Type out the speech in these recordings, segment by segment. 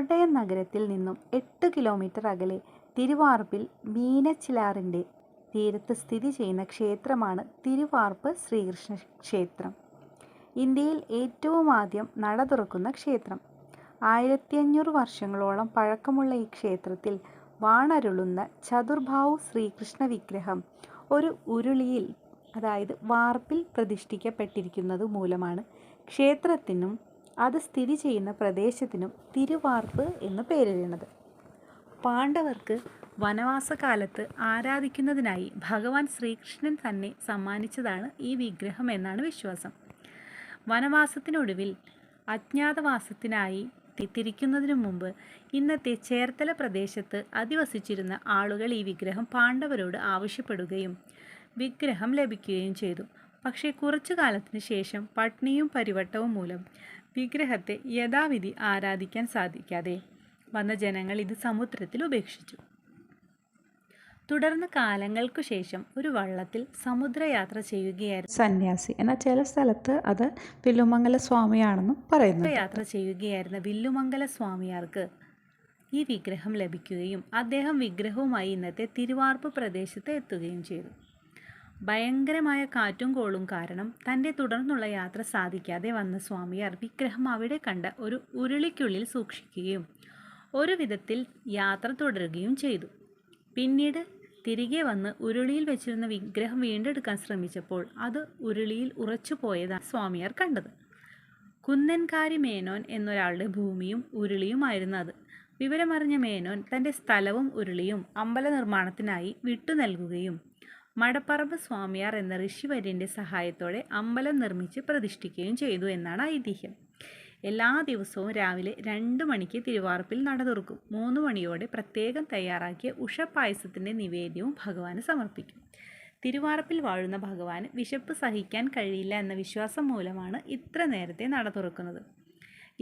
കോട്ടയം നഗരത്തിൽ നിന്നും 8 കിലോമീറ്റർ അകലെ തിരുവാർപ്പിൽ മീനച്ചിലാറിൻ്റെ തീരത്ത് സ്ഥിതി ചെയ്യുന്ന ക്ഷേത്രമാണ് തിരുവാർപ്പ് ശ്രീകൃഷ്ണ ക്ഷേത്രം. ഇന്ത്യയിൽ ഏറ്റവും ആദ്യം നട തുറക്കുന്ന ക്ഷേത്രം. 1500 വർഷങ്ങളോളം പഴക്കമുള്ള ഈ ക്ഷേത്രത്തിൽ വാണരുളുന്ന ചതുർബാഹു ശ്രീകൃഷ്ണ വിഗ്രഹം ഒരു ഉരുളിയിൽ, അതായത് വാർപ്പിൽ പ്രതിഷ്ഠിക്കപ്പെട്ടിരിക്കുന്നത് മൂലമാണ് ക്ഷേത്രത്തിനും അത് സ്ഥിതി ചെയ്യുന്ന പ്രദേശത്തിനും തിരുവാർപ്പ് എന്ന് പേര് വീണത്. പാണ്ഡവർക്ക് വനവാസകാലത്ത് ആരാധിക്കുന്നതിനായി ഭഗവാൻ ശ്രീകൃഷ്ണൻ തന്നെ സമ്മാനിച്ചതാണ് ഈ വിഗ്രഹം എന്നാണ് വിശ്വാസം. വനവാസത്തിനൊടുവിൽ അജ്ഞാതവാസത്തിനായി തിരിക്കുന്നതിനു മുമ്പ് ഇന്നത്തെ ചേർത്തല പ്രദേശത്ത് അധിവസിച്ചിരുന്ന ആളുകൾ ഈ വിഗ്രഹം പാണ്ഡവരോട് ആവശ്യപ്പെടുകയും വിഗ്രഹം ലഭിക്കുകയും ചെയ്തു. പക്ഷേ കുറച്ചു കാലത്തിന് ശേഷം പട്ടിണിയും പരിവട്ടവും മൂലം വിഗ്രഹത്തെ യഥാവിധി ആരാധിക്കാൻ സാധിക്കാതെ വന്ന ജനങ്ങൾ ഇത് സമുദ്രത്തിൽ ഉപേക്ഷിച്ചു. തുടർന്ന് കാലങ്ങൾക്കു ശേഷം ഒരു വള്ളത്തിൽ സമുദ്രയാത്ര ചെയ്യുകയായിരുന്നു സന്യാസി. എന്നാൽ ചില സ്ഥലത്ത് അത് വില്ലുമംഗല സ്വാമിയാണെന്നും പറയുന്നു. യാത്ര ചെയ്യുകയായിരുന്ന വില്ലുമംഗല സ്വാമിയാർക്ക് ഈ വിഗ്രഹം ലഭിക്കുകയും അദ്ദേഹം വിഗ്രഹവുമായി ഇന്നത്തെ തിരുവാർപ്പ് പ്രദേശത്ത് എത്തുകയും ചെയ്തു. ഭയങ്കരമായ കാറ്റും കോളും കാരണം തൻ്റെ തുടർന്നുള്ള യാത്ര സാധിക്കാതെ വന്ന സ്വാമിയാർ വിഗ്രഹം അവിടെ കണ്ട ഒരു ഉരുളിക്കുള്ളിൽ സൂക്ഷിക്കുകയും ഒരു വിധത്തിൽ യാത്ര തുടരുകയും ചെയ്തു. പിന്നീട് തിരികെ വന്ന് ഉരുളിയിൽ വെച്ചിരുന്ന വിഗ്രഹം വീണ്ടെടുക്കാൻ ശ്രമിച്ചപ്പോൾ അത് ഉരുളിയിൽ ഉറച്ചു പോയതാണ് സ്വാമിയാർ കണ്ടത്. കുന്നൻകാരി മേനോൻ എന്നൊരാളുടെ ഭൂമിയും ഉരുളിയുമായിരുന്നു അത്. വിവരമറിഞ്ഞ മേനോൻ തൻ്റെ സ്ഥലവും ഉരുളിയും അമ്പല നിർമ്മാണത്തിനായി വിട്ടു നൽകുകയും മടപ്പറമ്പ് സ്വാമിയാർ എന്ന ഋഷിവര്യൻ്റെ സഹായത്തോടെ അമ്പലം നിർമ്മിച്ച് പ്രതിഷ്ഠിക്കുകയും ചെയ്തു എന്നാണ് ഐതിഹ്യം. എല്ലാ ദിവസവും രാവിലെ 2 മണിക്ക് തിരുവാർപ്പിൽ നട തുറക്കും. 3 മണിയോടെ പ്രത്യേകം തയ്യാറാക്കിയ ഉഷപ്പായസത്തിൻ്റെ നിവേദ്യവും ഭഗവാന് സമർപ്പിക്കും. തിരുവാർപ്പിൽ വാഴുന്ന ഭഗവാന് വിശപ്പ് സഹിക്കാൻ കഴിയില്ല എന്ന വിശ്വാസം മൂലമാണ് ഇത്ര നേരത്തെ നട തുറക്കുന്നത്.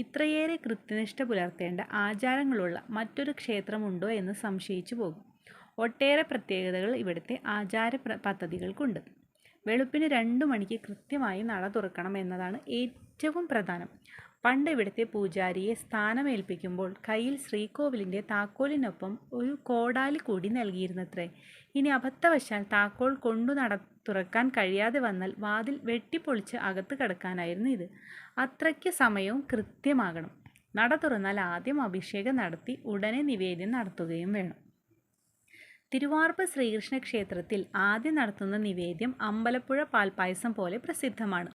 ഇത്രയേറെ കൃത്യനിഷ്ഠ പുലർത്തേണ്ട ആചാരങ്ങളുള്ള മറ്റൊരു ക്ഷേത്രമുണ്ടോ എന്ന് സംശയിച്ചു പോകും. ഒട്ടേറെ പ്രത്യേകതകൾ ഇവിടുത്തെ ആചാര പദ്ധതികൾക്കുണ്ട്. വെളുപ്പിന് 2 മണിക്ക് കൃത്യമായി നട തുറക്കണം എന്നതാണ് ഏറ്റവും പ്രധാനം. പണ്ട് ഇവിടുത്തെ പൂജാരിയെ സ്ഥാനമേൽപ്പിക്കുമ്പോൾ കയ്യിൽ ശ്രീകോവിലിൻ്റെ താക്കോലിനൊപ്പം ഒരു കോടാലി കൂടി നൽകിയിരുന്നത്രേ. ഇനി അബദ്ധവശാൽ താക്കോൽ കൊണ്ടു നട തുറക്കാൻ കഴിയാതെ വന്നാൽ വാതിൽ വെട്ടിപ്പൊളിച്ച് അകത്ത് കടക്കാനായിരുന്നു ഇത്. അത്രയ്ക്ക് സമയവും കൃത്യമാകണം. നട തുറന്നാൽ ആദ്യം അഭിഷേകം നടത്തി ഉടനെ നിവേദ്യം നടത്തുകയും വേണം. തിരുവാർപ്പ് ശ്രീകൃഷ്ണ ക്ഷേത്രത്തിൽ ആദ്യം നടത്തുന്ന നിവേദ്യം അമ്പലപ്പുഴ പാൽപ്പായസം പോലെ പ്രസിദ്ധമാണ്.